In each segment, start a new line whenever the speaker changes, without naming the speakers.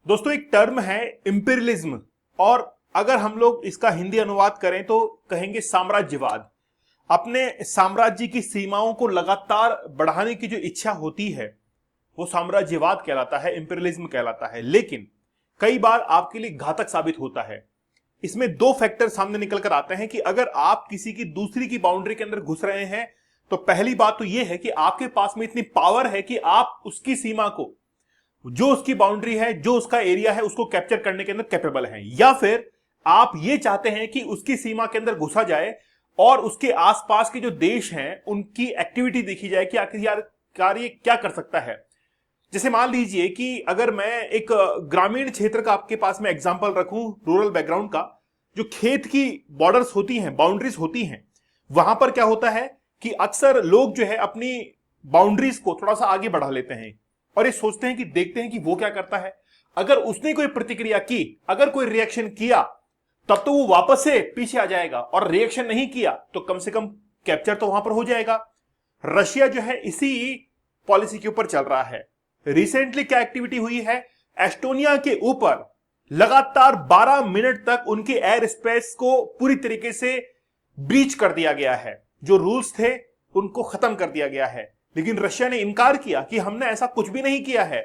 दोस्तों एक टर्म है इंपीरियलिज्म, और अगर हम लोग इसका हिंदी अनुवाद करें तो कहेंगे साम्राज्यवाद। अपने साम्राज्य की सीमाओं को लगातार बढ़ाने की जो इच्छा होती है वो साम्राज्यवाद कहलाता है, इंपीरियलिज्म कहलाता है। लेकिन कई बार आपके लिए घातक साबित होता है। इसमें दो फैक्टर सामने निकल कर आते हैं कि अगर आप किसी की दूसरी की बाउंड्री के अंदर घुस रहे हैं तो पहली बात तो यह है कि आपके पास में इतनी पावर है कि आप उसकी सीमा को, जो उसकी बाउंड्री है, जो उसका एरिया है, उसको कैप्चर करने के अंदर कैपेबल हैं। या फिर आप ये चाहते हैं कि उसकी सीमा के अंदर घुसा जाए और उसके आसपास के जो देश हैं उनकी एक्टिविटी देखी जाए कि आखिर यार कार्य क्या कर सकता है। जैसे मान लीजिए कि अगर मैं एक ग्रामीण क्षेत्र का आपके पास में एग्जांपल रखूं, रूरल बैकग्राउंड का, जो खेत की बॉर्डर्स होती हैं, बाउंड्रीज होती हैं, वहां पर क्या होता है कि अक्सर लोग जो है अपनी बाउंड्रीज को थोड़ा सा आगे बढ़ा लेते हैं और ये सोचते हैं कि देखते हैं कि वो क्या करता है। अगर उसने कोई प्रतिक्रिया की, अगर कोई रिएक्शन किया, तब तो वो वापस से पीछे आ जाएगा, और रिएक्शन नहीं किया तो कम से कम कैप्चर तो वहां पर हो जाएगा। रशिया जो है इसी पॉलिसी के ऊपर चल रहा है। रिसेंटली क्या एक्टिविटी हुई है, एस्टोनिया के ऊपर लगातार 12 मिनट तक उनके एयर स्पेस को पूरी तरीके से ब्रीच कर दिया गया है। जो रूल्स थे उनको खत्म कर दिया गया है। लेकिन रशिया ने इनकार किया कि हमने ऐसा कुछ भी नहीं किया है।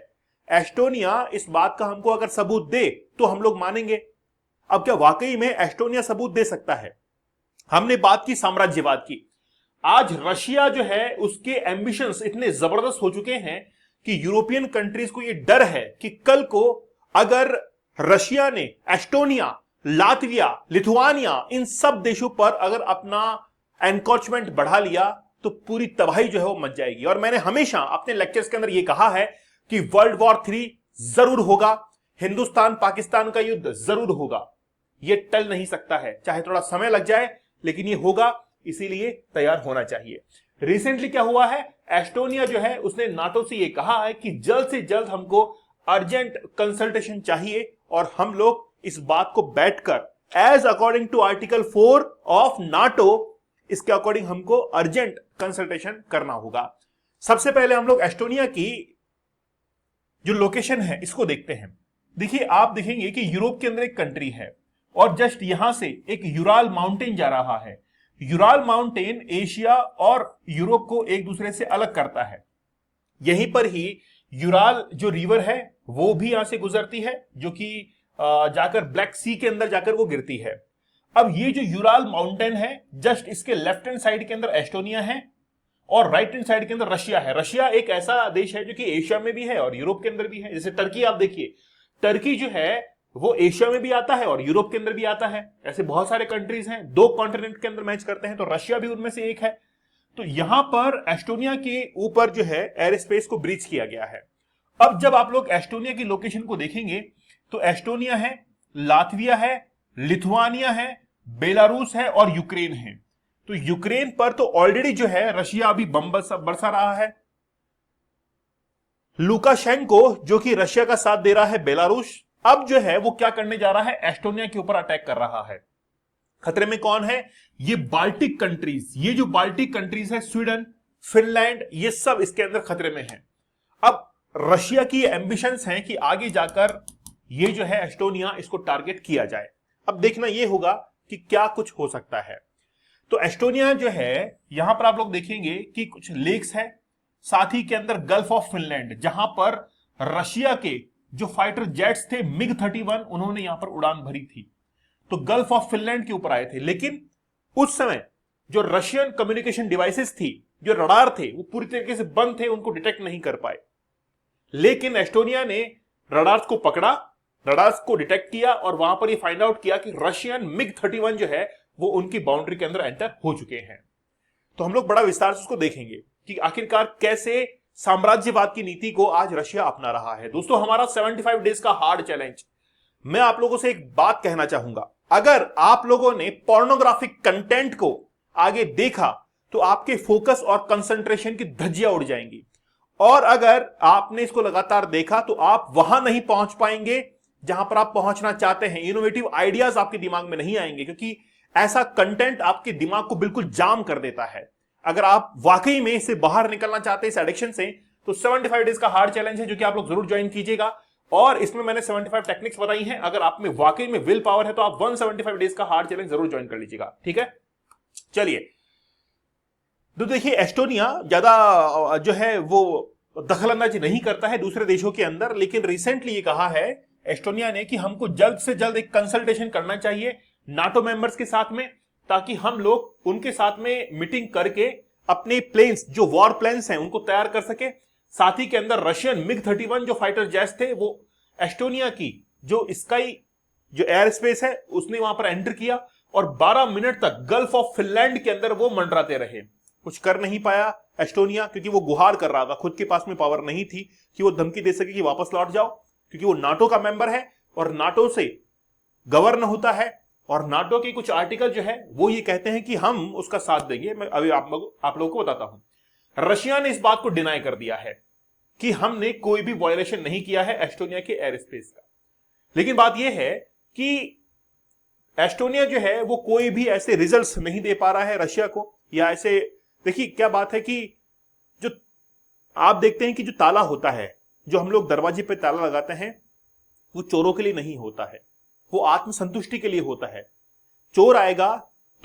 एस्टोनिया इस बात का हमको अगर सबूत दे तो हम लोग मानेंगे। अब क्या वाकई में एस्टोनिया सबूत दे सकता है? हमने बात की साम्राज्यवाद की। आज रशिया जो है उसके एम्बिशंस इतने जबरदस्त हो चुके हैं कि यूरोपियन कंट्रीज को यह डर है कि कल को अगर रशिया ने एस्टोनिया, लातविया, लिथुआनिया, इन सब देशों पर अगर अपना एनक्रोचमेंट बढ़ा लिया तो पूरी तबाही जो है वो मच जाएगी। और मैंने हमेशा अपने लेक्चर्स के अंदर यह कहा है कि वर्ल्ड वॉर 3 जरूर होगा, हिंदुस्तान पाकिस्तान का युद्ध जरूर होगा। यह टल नहीं सकता है, चाहे थोड़ा समय लग जाए, लेकिन यह होगा, इसीलिए तैयार होना चाहिए। रिसेंटली क्या हुआ है, एस्टोनिया जो है उसने नाटो से यह कहा है कि जल्द से जल्द हमको अर्जेंट कंसल्टेशन चाहिए और हम लोग इस बात को बैठकर as according to article 4 of NATO, इसके अकॉर्डिंग हमको अर्जेंट कंसल्टेशन करना होगा। सबसे पहले हम लोग एस्टोनिया की जो लोकेशन है इसको देखते हैं। देखिए, आप देखेंगे कि यूरोप के अंदर एक कंट्री है और जस्ट यहां से एक यूराल माउंटेन जा रहा है। यूराल माउंटेन एशिया और यूरोप को एक दूसरे से अलग करता है। यहीं पर ही यूराल जो रिवर है वो भी यहां से गुजरती है, जो कि जाकर ब्लैक सी के अंदर जाकर वो गिरती है। अब ये जो यूराल माउंटेन है, जस्ट इसके लेफ्ट हैंड साइड के अंदर एस्टोनिया है और राइट हैंड साइड के अंदर रशिया है। रशिया एक ऐसा देश है जो कि एशिया में भी है और यूरोप के अंदर भी है। जैसे टर्की, आप देखिए, टर्की जो है वो एशिया में भी आता है और यूरोप के अंदर भी आता है। ऐसे बहुत सारे कंट्रीज हैं, 2 कॉन्टिनेंट के अंदर मैच करते हैं, तो रशिया भी उनमें से एक है। तो यहां पर एस्टोनिया के ऊपर जो है एयर स्पेस को ब्रीच किया गया है। अब जब आप लोग एस्टोनिया की लोकेशन को देखेंगे तो एस्टोनिया है, लातविया है, लिथुआनिया है, बेलारूस है और यूक्रेन है। तो यूक्रेन पर तो ऑलरेडी जो है रशिया अभी बम बरसा रहा है। लुकाशेंको जो कि रशिया का साथ दे रहा है, बेलारूस, अब जो है वो क्या करने जा रहा है, एस्टोनिया के ऊपर अटैक कर रहा है। खतरे में कौन है? ये बाल्टिक कंट्रीज। ये जो बाल्टिक कंट्रीज है, स्वीडन, फिनलैंड, ये सब इसके अंदर खतरे में है। अब रशिया की एंबिशंस हैं कि आगे जाकर ये जो है एस्टोनिया, इसको टारगेट किया जाए। अब देखना ये होगा कि क्या कुछ हो सकता है। तो एस्टोनिया जो है, यहां पर आप लोग देखेंगे कि कुछ लेक्स है, साथ ही के अंदर गल्फ ऑफ फिनलैंड, जहां पर रशिया के जो फाइटर जेट्स थे मिग 31, उन्होंने यहां पर उड़ान भरी थी, तो गल्फ ऑफ फिनलैंड के ऊपर आए थे। लेकिन उस समय जो रशियन कम्युनिकेशन डिवाइसेस थी, जो रडार थे, वो पूरी तरीके से बंद थे, उनको डिटेक्ट नहीं कर पाए। लेकिन एस्टोनिया ने रडार्स को पकड़ा, रडार्स को डिटेक्ट किया और वहां पर ये फाइंड आउट किया कि रशियन मिग 31 जो है वो उनकी बाउंड्री के अंदर एंटर हो चुके हैं। तो हम लोग बड़ा विस्तार से उसको देखेंगे कि आखिरकार कैसे साम्राज्यवाद की नीति को आज रशिया अपना रहा है। दोस्तों, हमारा 75 डेज का हार्ड चैलेंज, मैं आप लोगों से एक बात कहना चाहूंगा। अगर आप लोगों ने पोर्नोग्राफिक कंटेंट को आगे देखा तो आपके फोकस और कंसंट्रेशन की धज्जियां उड़ जाएंगी, और अगर आपने इसको लगातार देखा तो आप वहां नहीं पहुंच पाएंगे जहां पर आप पहुंचना चाहते हैं। इनोवेटिव आइडियाज आपके दिमाग में नहीं आएंगे, क्योंकि ऐसा कंटेंट आपके दिमाग को बिल्कुल जाम कर देता है। अगर आप वाकई में इससे बाहर निकलना चाहते हैं, इस एडिक्शन से, तो 75 डेज का हार्ड चैलेंज है जो कि आप लोग जरूर ज्वाइन कीजिएगा। और इसमें मैंने 75 टेक्निक्स बताई हैं। अगर आप में वाकई में विल पावर है तो आप 175 डेज का हार्ड चैलेंज जरूर ज्वाइन कर लीजिएगा, ठीक है। चलिए, तो देखिए एस्टोनिया ज्यादा जो है वो दखलंदाजी नहीं करता है दूसरे देशों के अंदर, लेकिन रिसेंटली ये कहा है एस्टोनिया ने कि हमको जल्द से जल्द एक कंसल्टेशन करना चाहिए नाटो मेंबर्स के साथ में, ताकि हम लोग उनके साथ में मीटिंग करके अपने प्लेन्स जो वॉर प्लेन्स हैं उनको तैयार कर सके। साथ ही के अंदर रशियन मिग 31 जो फाइटर जेट्स थे वो एस्टोनिया की जो स्काई जो एयर स्पेस है उसने वहां पर एंटर किया और 12 मिनट तक गल्फ ऑफ फिनलैंड के अंदर वो मंडराते रहे। कुछ कर नहीं पाया एस्टोनिया, क्योंकि वो गुहार कर रहा था, खुद के पास में पावर नहीं थी कि वो धमकी दे सके कि वापस लौट जाओ, क्योंकि वो नाटो का मेंबर है और नाटो से गवर्न होता है और नाटो के कुछ आर्टिकल जो है वो ये कहते हैं कि हम उसका साथ देंगे। मैं अभी आप लोगों को बताता हूं। रशिया ने इस बात को डिनाई कर दिया है कि हमने कोई भी वायलेशन नहीं किया है एस्टोनिया के एयर स्पेस का, लेकिन बात यह है कि एस्टोनिया जो है वो कोई भी ऐसे रिजल्ट्स नहीं दे पा रहा है रशिया को, या ऐसे देखिए क्या बात है कि जो आप देखते हैं कि जो ताला होता है, जो हम लोग दरवाजे पे ताला लगाते हैं, वो चोरों के लिए नहीं होता है, वो आत्मसंतुष्टि के लिए होता है। चोर आएगा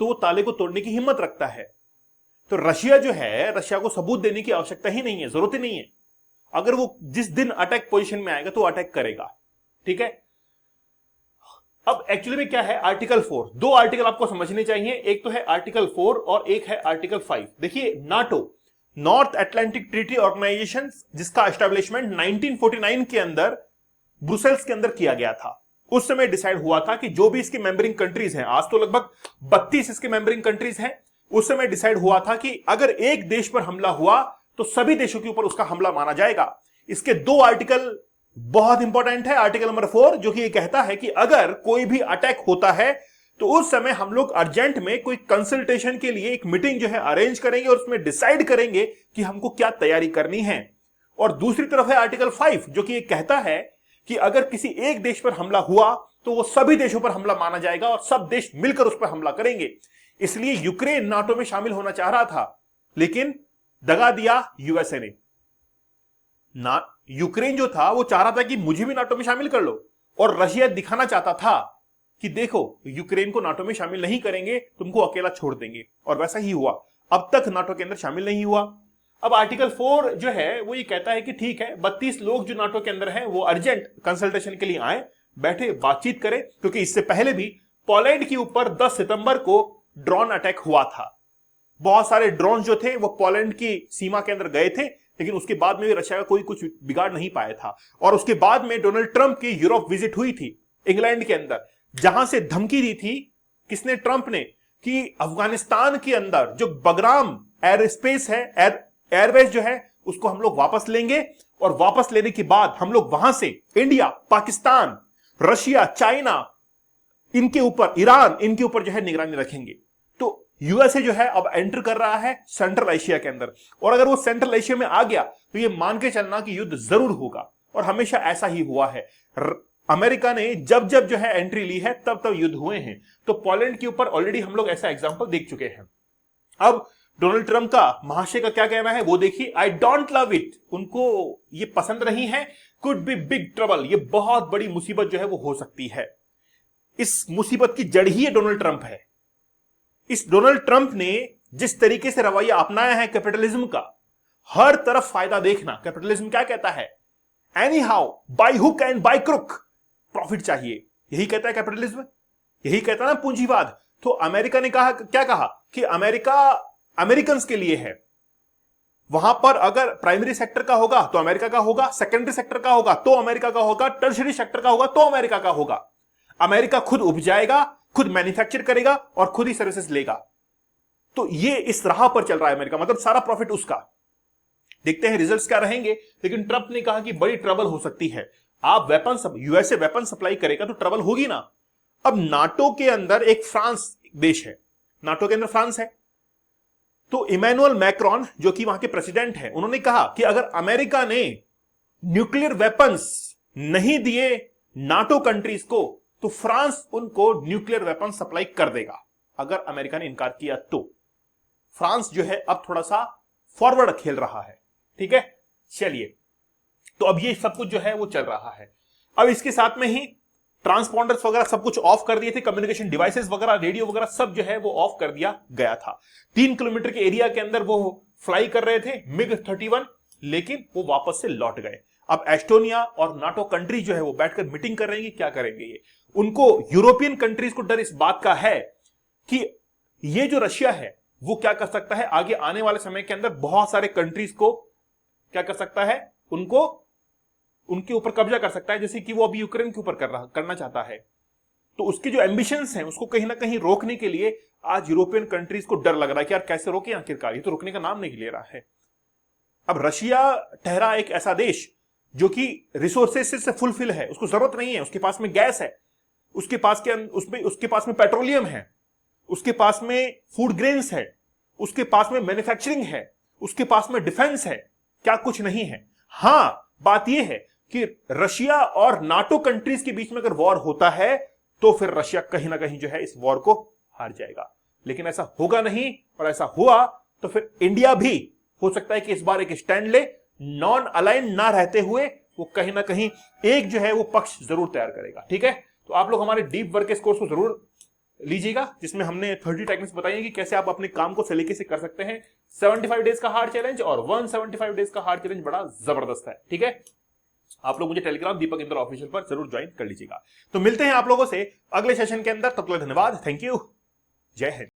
तो वो ताले को तोड़ने की हिम्मत रखता है। तो रशिया जो है, रशिया को सबूत देने की आवश्यकता ही नहीं है, जरूरत ही नहीं है। अगर वो जिस दिन अटैक पोजीशन में आएगा तो अटैक करेगा, ठीक है। अब एक्चुअली में क्या है आर्टिकल 4, दो आर्टिकल आपको समझने चाहिए, एक तो है आर्टिकल 4 और एक है आर्टिकल 5। देखिए NATO, North Atlantic Treaty Organization, जिसका एस्टेब्लिशमेंट 1949 के अंदर ब्रुसेल्स के अंदर किया गया था, उस समय डिसाइड हुआ था कि जो भी इसकी मेंबरिंग कंट्रीज हैं, आज तो लगभग 32 इसके मेंबरिंग कंट्रीज हैं, उस समय डिसाइड हुआ था कि अगर एक देश पर हमला हुआ तो सभी देशों के ऊपर उसका हमला माना जाएगा। इसके दो आर्टिकल बहुत इंपॉर्टेंट है। आर्टिकल नंबर 4 जो कि ये कहता है कि अगर कोई भी अटैक होता है तो उस समय हम लोग अर्जेंट में कोई कंसल्टेशन के लिए एक मीटिंग जो है अरेंज करेंगे और उसमें डिसाइड करेंगे कि हमको क्या तैयारी करनी है। और दूसरी तरफ है आर्टिकल 5 जो कि ये कहता है कि अगर किसी एक देश पर हमला हुआ तो वो सभी देशों पर हमला माना जाएगा और सब देश मिलकर उस पर हमला करेंगे। इसलिए यूक्रेन नाटो में शामिल होना चाह रहा था, लेकिन दगा दिया यूएसए ने। यूक्रेन जो था वो चाह रहा था कि मुझे भी नाटो में शामिल कर लो, और रशिया दिखाना चाहता था कि देखो यूक्रेन को नाटो में शामिल नहीं करेंगे, तुमको अकेला छोड़ देंगे, और वैसा ही हुआ। अब तक नाटो के अंदर शामिल नहीं हुआ। अब आर्टिकल 4 जो है वो ये कहता है कि ठीक है 32 लोग जो नाटो के अंदर हैं वो अर्जेंट कंसल्टेशन के लिए आए, बैठे बातचीत करें, क्योंकि इससे पहले भी पोलैंड के ऊपर 10 सितंबर को ड्रोन अटैक हुआ था। बहुत सारे ड्रोन जो थे वो पोलैंड की सीमा के अंदर गए थे, लेकिन उसके बाद में भी रशिया का कोई कुछ बिगाड़ नहीं पाया था। और उसके बाद में डोनाल्ड ट्रंप की यूरोप विजिट हुई थी इंग्लैंड के अंदर, जहां से धमकी दी थी किसने, ट्रंप ने, कि अफगानिस्तान के अंदर जो बगराम एयर स्पेस है, एयरबेस जो है, उसको हम लोग वापस लेंगे, और वापस लेने के बाद हम लोग वहां से इंडिया, पाकिस्तान, रशिया, चाइना, इनके ऊपर, ईरान, इनके ऊपर जो है निगरानी रखेंगे। तो यूएसए जो है अब एंटर कर रहा है सेंट्रल एशिया के अंदर, और अगर वो सेंट्रल एशिया में आ गया तो ये मान के चलना कि युद्ध जरूर होगा, और हमेशा ऐसा ही हुआ है। अमेरिका ने जब जब जो है एंट्री ली है तब तब युद्ध हुए हैं। तो पोलैंड के ऊपर ऑलरेडी हम लोग ऐसा एग्जांपल देख चुके हैं। अब डोनाल्ड ट्रंप का, महाशय का क्या कहना है वो देखिए। आई डोंट लव इट, उनको ये पसंद नहीं है। कुड बी बिग ट्रबल, ये बहुत बड़ी मुसीबत जो है वो हो सकती है। इस मुसीबत की जड़ ही डोनाल्ड ट्रंप है। इस डोनाल्ड ट्रंप ने जिस तरीके से रवैया अपनाया है कैपिटलिज्म का, हर तरफ फायदा देखना। कैपिटलिज्म क्या कहता है, anyhow, by hook and by crook, profit चाहिए, यही कहता है कैपिटलिज्म, यही कहता है ना पूंजीवाद। तो अमेरिका ने कहा, क्या कहा कि अमेरिका अमेरिकन्स के लिए है। वहां पर अगर प्राइमरी सेक्टर का होगा तो अमेरिका का होगा, सेकेंडरी सेक्टर का होगा तो अमेरिका का होगा, टर्शियरी सेक्टर का होगा तो अमेरिका का होगा। अमेरिका खुद उपजाएगा, खुद मैन्युफैक्चर करेगा और खुद ही सर्विसेज लेगा। तो ये इस राह पर चल रहा है अमेरिका, मतलब सारा प्रॉफिट उसका। देखते हैं रिजल्ट्स क्या रहेंगे। लेकिन ट्रंप ने कहा कि बड़ी ट्रबल हो सकती है। आप वेपन, यूएसए वेपन सप्लाई करेगा तो ट्रबल होगी ना। अब नाटो के अंदर एक फ्रांस देश है, नाटो के अंदर फ्रांस है। तो इमैनुअल मैक्रॉन जो कि वहां के प्रेसिडेंट हैं, उन्होंने कहा कि अगर अमेरिका ने न्यूक्लियर वेपन्स नहीं दिए नाटो कंट्रीज को तो फ्रांस उनको न्यूक्लियर वेपन सप्लाई कर देगा। अगर अमेरिका ने इनकार किया तो फ्रांस जो है अब थोड़ा सा फॉरवर्ड खेल रहा है, ठीक है। चलिए, तो अब ये सब कुछ जो है वो चल रहा है। अब इसके साथ में ही ट्रांसपॉन्डर्स वगैरह सब कुछ ऑफ कर दिए थे, कम्युनिकेशन डिवाइसेस वगैरह, रेडियो वगैरह सब जो है वो ऑफ कर दिया गया था। 3 किलोमीटर के एरिया के अंदर वो फ्लाई कर रहे थे MiG-31, लेकिन वो वापस से लौट गए। अब एस्टोनिया और नाटो कंट्री जो है वो बैठकर मीटिंग कर रहेंगे, क्या करेंगे ये। उनको यूरोपियन कंट्रीज को डर इस बात का है कि ये जो रशिया है वो क्या कर सकता है, आगे आने वाले समय के अंदर बहुत सारे कंट्रीज को क्या कर सकता है, उनको उनके ऊपर कब्जा कर सकता है, जैसे कि वो अभी यूक्रेन के ऊपर करना चाहता है। तो उसके जो एम्बिशंस हैं उसको कहीं ना कहीं रोकने के लिए आज यूरोपियन कंट्रीज को डर लग रहा है कि यार कैसे रोके आखिरकार, ये तो रुकने का नाम नहीं ले रहा है। अब रशिया ठहरा एक ऐसा देश जो कि रिसोर्सेस से फुलफिल है, उसको जरूरत नहीं है, उसके पास में गैस है, उसके पास में पेट्रोलियम है, उसके पास में फूड ग्रेन्स है, उसके पास में मैन्युफैक्चरिंग है, उसके पास में डिफेंस है, क्या कुछ नहीं है। हां, बात यह है कि रशिया और नाटो कंट्रीज के बीच में अगर वॉर होता है तो फिर रशिया कहीं ना कहीं जो है इस वॉर को हार जाएगा, लेकिन ऐसा होगा नहीं, और ऐसा हुआ तो फिर इंडिया भी हो सकता है कि इस बार एक स्टैंड ले, नॉन अलाइन ना रहते हुए वो कहीं ना कहीं एक जो है वो पक्ष जरूर तैयार करेगा। ठीक है, तो आप लोग हमारे डीप वर्क कोर्स को जरूर लीजिएगा, जिसमें हमने 30 टेक्निक्स बताई हैं कि कैसे आप अपने काम को सलीके से कर सकते हैं। 75 डेज का हार्ड चैलेंज और 175 डेज का हार्ड चैलेंज बड़ा जबरदस्त है। ठीक है, आप लोग मुझे टेलीग्राम दीपक इंदौर ऑफिशियल पर जरूर ज्वाइन कर लीजिएगा। तो मिलते हैं आप लोगों से अगले सेशन के अंदर, तब तक धन्यवाद, थैंक यू, जय हिंद।